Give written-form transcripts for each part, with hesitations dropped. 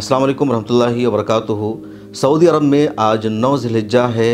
अस्सलाम वालेकुम रहमतुल्लाहि व बरकातुहू। सऊदी अरब में आज 9 ज़िलहिज्जा है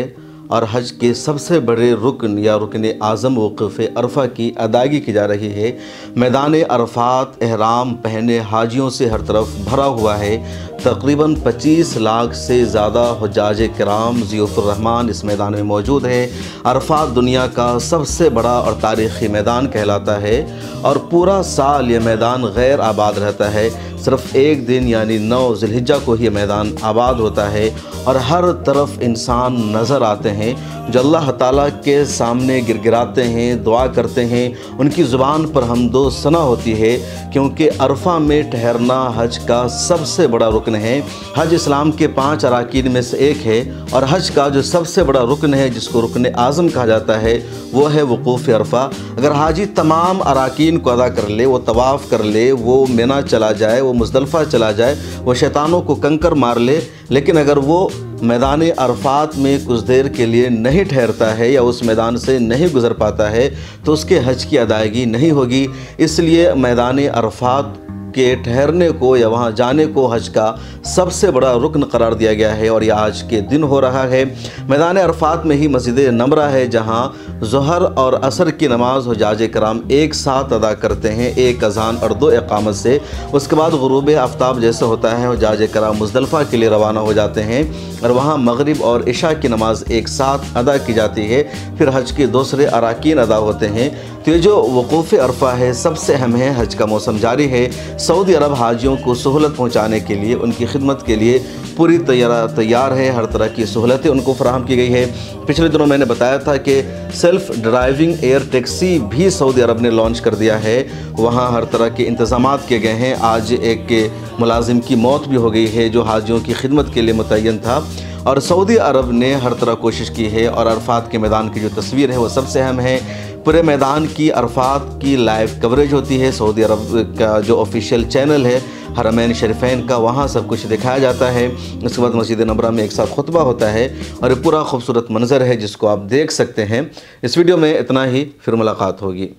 और हज के सबसे बड़े रुकन या रुकन आज़म वक़ूफ़ अरफ़ा की अदायगी की जा रही है। मैदान अरफ़ात एहराम पहने हाजियों से हर तरफ भरा हुआ है। तकरीबन 25 लाख से ज़्यादा हुज्जाज किराम ज़ियाफ़ुर्रहमान इस मैदान में मौजूद है। अरफ़ात दुनिया का सबसे बड़ा और तारीख़ी मैदान कहलाता है और पूरा साल ये मैदान गैर आबाद रहता है। सिर्फ़ एक दिन यानी 9 ज़िलहिज्जा को ही मैदान आबाद होता है और हर तरफ इंसान नज़र आते हैं जो अल्लाह ताला के सामने गिड़गिड़ाते हैं, दुआ करते हैं। उनकी ज़ुबान पर हमदो सना होती है क्योंकि अरफ़ा में ठहरना हज का सबसे बड़ा रुकन है। हज इस्लाम के 5 अराकीन में से एक है और हज का जो सबसे बड़ा रुकन है, जिसको रुकन आज़म कहा जाता है, वो है वक़ूफ़ अरफ़ा। अगर हाजी तमाम अराकीन को अदा कर ले, वो तवाफ़ कर ले, वो मिना चला जाए, वो मुज़दलिफ़ा चला जाए, वो शैतानों को कंकर मार ले, लेकिन अगर वो मैदान अरफ़ात में कुछ देर के लिए नहीं ठहरता है या उस मैदान से नहीं गुज़र पाता है तो उसके हज की अदायगी नहीं होगी। इसलिए मैदान अरफ़ात के ठहरने को या वहाँ जाने को हज का सबसे बड़ा रुकन करार दिया गया है और यह आज के दिन हो रहा है। मैदान अरफ़ात में ही मस्जिद नमरा है जहाँ ज़ोहर और असर की नमाज हुज्जाज किराम एक साथ अदा करते हैं, एक अज़ान और 2 इक़ामत से। उसके बाद गुरूब आफ्ताब जैसे होता है हुज्जाज किराम मुज़दलिफ़ा के लिए रवाना हो जाते हैं और वहाँ मगरिब और इशा की नमाज एक साथ अदा की जाती है। फिर हज के दूसरे अराकीन अदा होते हैं। तो ये जो वक़ूफ़ अरफ़ा है सबसे अहम है। हज का मौसम जारी है। सऊदी अरब हाजियों को सहूलत पहुँचाने के लिए, उनकी खिदमत के लिए पूरी तैयार है। हर तरह की सहूलतें उनको फराहम की गई है। पिछले दिनों मैंने बताया था कि सेल्फ़ ड्राइविंग एयर टैक्सी भी सऊदी अरब ने लॉन्च कर दिया है। वहाँ हर तरह के इंतज़ामात किए गए हैं। आज एक मुलाजिम की मौत भी हो गई है जो हाजियों की खिदमत के लिए मुतय्यन था और सऊदी अरब ने हर तरह कोशिश की है। और अरफ़ात के मैदान की जो तस्वीर है वो सबसे अहम है। पूरे मैदान की अरफ़ात की लाइव कवरेज होती है। सऊदी अरब का जो ऑफिशियल चैनल है हरमैन शरीफैन का, वहाँ सब कुछ दिखाया जाता है। उसके बाद मस्जिद नबरा में एक साथ खुतबा होता है और पूरा खूबसूरत मंज़र है जिसको आप देख सकते हैं। इस वीडियो में इतना ही, फिर मुलाकात होगी।